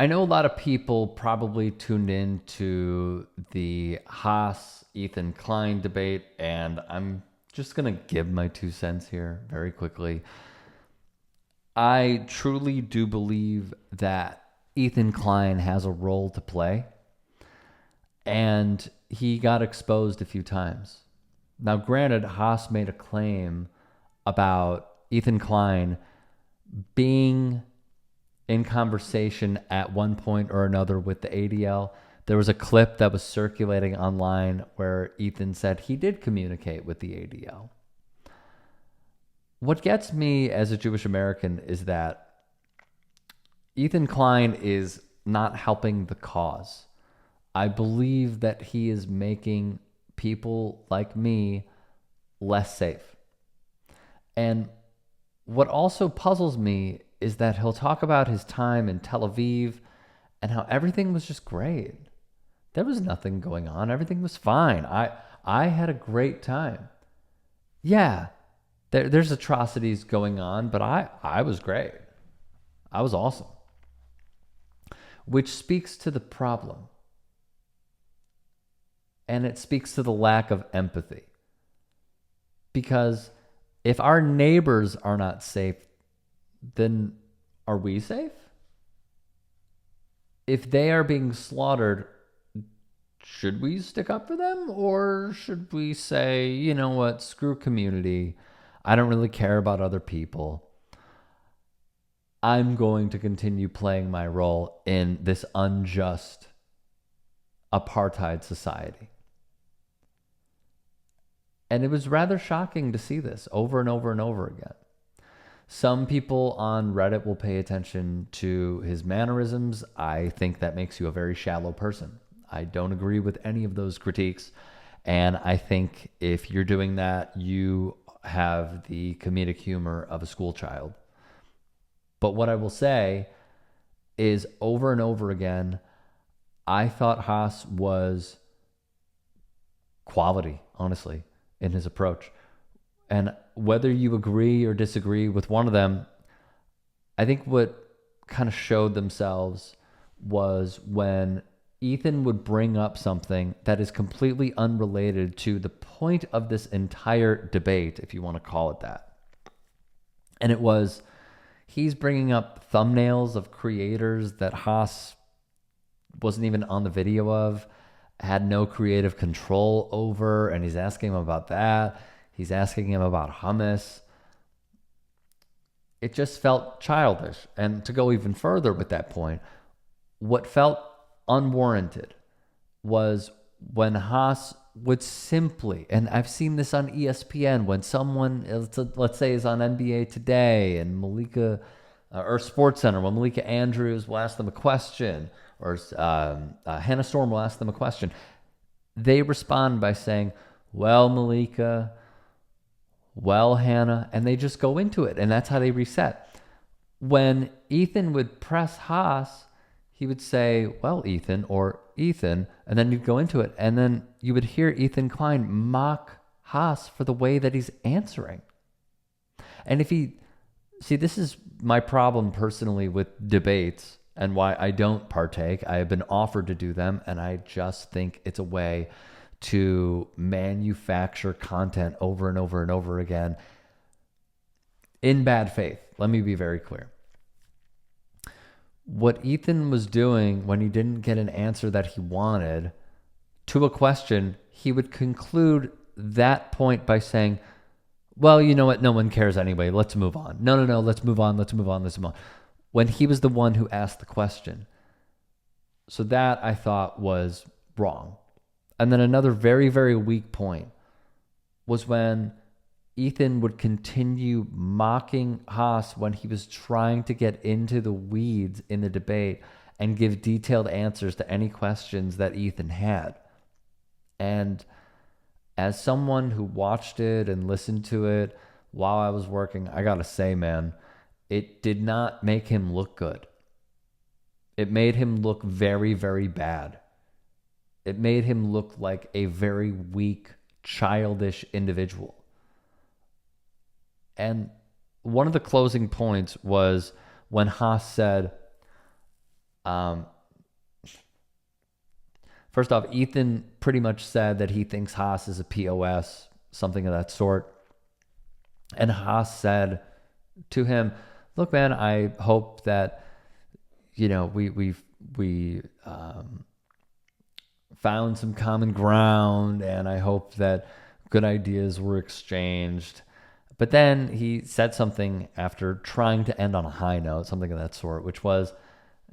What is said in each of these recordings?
I know a lot of people probably tuned in to the Haas Ethan Klein debate, and I'm just going to give my 2 cents here very quickly. I truly do believe that Ethan Klein has a role to play, and he got exposed a few times. Now, granted, Haas made a claim about Ethan Klein being in conversation at one point or another with the ADL. There was a clip that was circulating online where Ethan said he did communicate with the ADL. What gets me as a Jewish American is that Ethan Klein is not helping the cause. I believe that he is making people like me less safe. And what also puzzles me is that he'll talk about his time in Tel Aviv and how everything was just great. There was nothing going on. Everything was fine. I had a great time. Yeah, there's atrocities going on, but I was great. I was awesome. Which speaks to the problem. And it speaks to the lack of empathy. Because if our neighbors are not safe, then are we safe? If they are being slaughtered, should we stick up for them? Or should we say, you know what, screw community. I don't really care about other people. I'm going to continue playing my role in this unjust apartheid society. And it was rather shocking to see this over and over and over again. Some people on Reddit will pay attention to his mannerisms. I think that makes you a very shallow person. I don't agree with any of those critiques. And I think if you're doing that, you have the comedic humor of a school child. But what I will say is over and over again, I thought Haas was quality, honestly, in his approach. And whether you agree or disagree with one of them, I think what kind of showed themselves was when Ethan would bring up something that is completely unrelated to the point of this entire debate, if you want to call it that. And it was, he's bringing up thumbnails of creators that Haas wasn't even on the video of, had no creative control over, and he's asking him about that. He's asking him about hummus. It just felt childish. And to go even further with that point, what felt unwarranted was when Haas would simply, and I've seen this on ESPN, when someone, let's say, is on NBA Today and Malika, or SportsCenter, when Malika Andrews will ask them a question, or Hannah Storm will ask them a question, they respond by saying, well, Malika, well, Hannah, and they just go into it, and that's how they reset. When Ethan would press Haas, he would say, well, Ethan, or Ethan, and then you'd go into it, and then you would hear Ethan Klein mock Haas for the way that he's answering. And if he, see, this is my problem personally with debates and why I don't partake. I have been offered to do them, and I just think it's a way to manufacture content over and over and over again in bad faith. Let me be very clear. What Ethan was doing when he didn't get an answer that he wanted to a question, he would conclude that point by saying, well, you know what? No one cares anyway. Let's move on. No. Let's move on. Let's move on. When he was the one who asked the question. So that I thought was wrong. And then another very, very weak point was when Ethan would continue mocking Haas when he was trying to get into the weeds in the debate and give detailed answers to any questions that Ethan had. And as someone who watched it and listened to it while I was working, I gotta say, man, it did not make him look good. It made him look very, very bad. It made him look like a very weak, childish individual. And one of the closing points was when Haas said, Um, First off, Ethan pretty much said that he thinks Haas is a POS, something of that sort. And Haas said to him, "Look, man, I hope that we found some common ground, and I hope that good ideas were exchanged." But then he said something after trying to end on a high note, something of that sort, which was,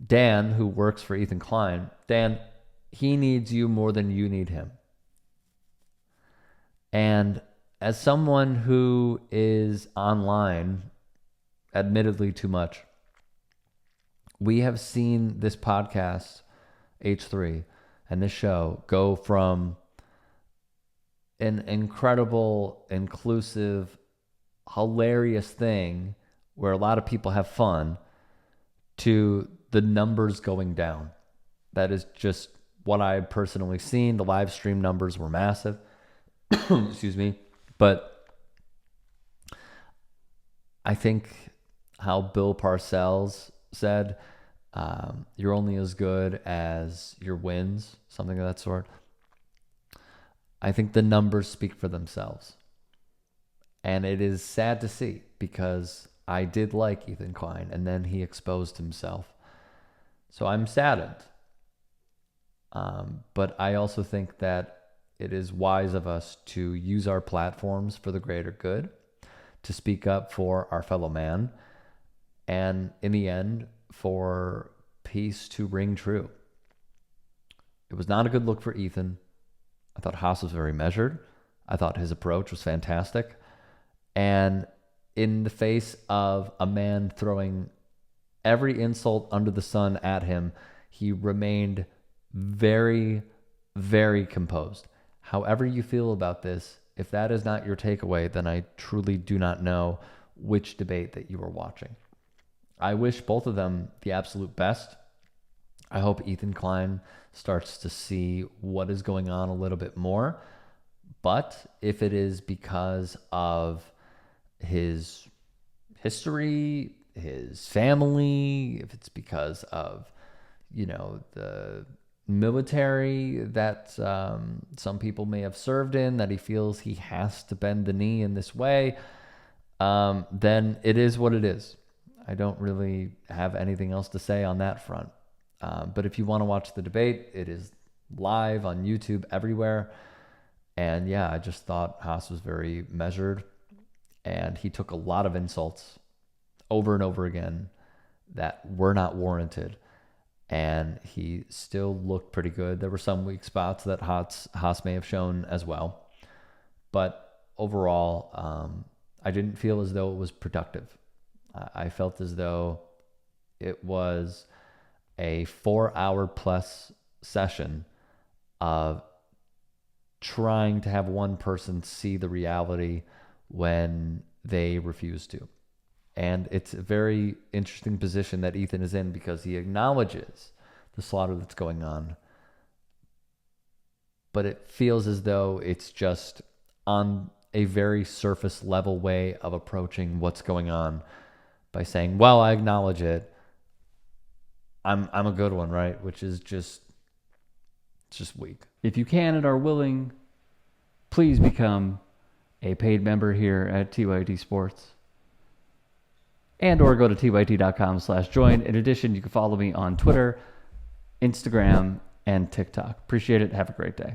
Dan, who works for Ethan Klein, Dan, he needs you more than you need him. And as someone who is online, admittedly too much, we have seen this podcast, H3, and this show go from an incredible, inclusive, hilarious thing where a lot of people have fun to the numbers going down. That is just what I've personally seen. The live stream numbers were massive. Excuse me. But I think how Bill Parcells said, you're only as good as your wins, something of that sort. I think the numbers speak for themselves. And it is sad to see because I did like Ethan Klein and then he exposed himself. So I'm saddened. But I also think that it is wise of us to use our platforms for the greater good, to speak up for our fellow man, and in the end, for peace to ring true. It was not a good look for Ethan. I thought Haas was very measured. I thought his approach was fantastic. And in the face of a man throwing every insult under the sun at him, he remained very, very composed. However you feel about this, if that is not your takeaway, then I truly do not know which debate that you are watching. I wish both of them the absolute best. I hope Ethan Klein starts to see what is going on a little bit more. But if it is because of his history, his family, if it's because of, the military that some people may have served in, that he feels he has to bend the knee in this way, then it is what it is. I don't really have anything else to say on that front. But if you want to watch the debate, it is live on YouTube everywhere. And yeah, I just thought Haas was very measured. And he took a lot of insults over and over again that were not warranted. And he still looked pretty good. There were some weak spots that Haas may have shown as well. But overall, I didn't feel as though it was productive. I felt as though it was a 4-hour plus session of trying to have one person see the reality when they refuse to. And it's a very interesting position that Ethan is in because he acknowledges the slaughter that's going on. But it feels as though it's just on a very surface level way of approaching what's going on by saying, well, I acknowledge it. I'm a good one, right? Which is just weak. If you can and are willing, please become a paid member here at TYT Sports. And or go to tyt.com/join. In addition, you can follow me on Twitter, Instagram, and TikTok. Appreciate it. Have a great day.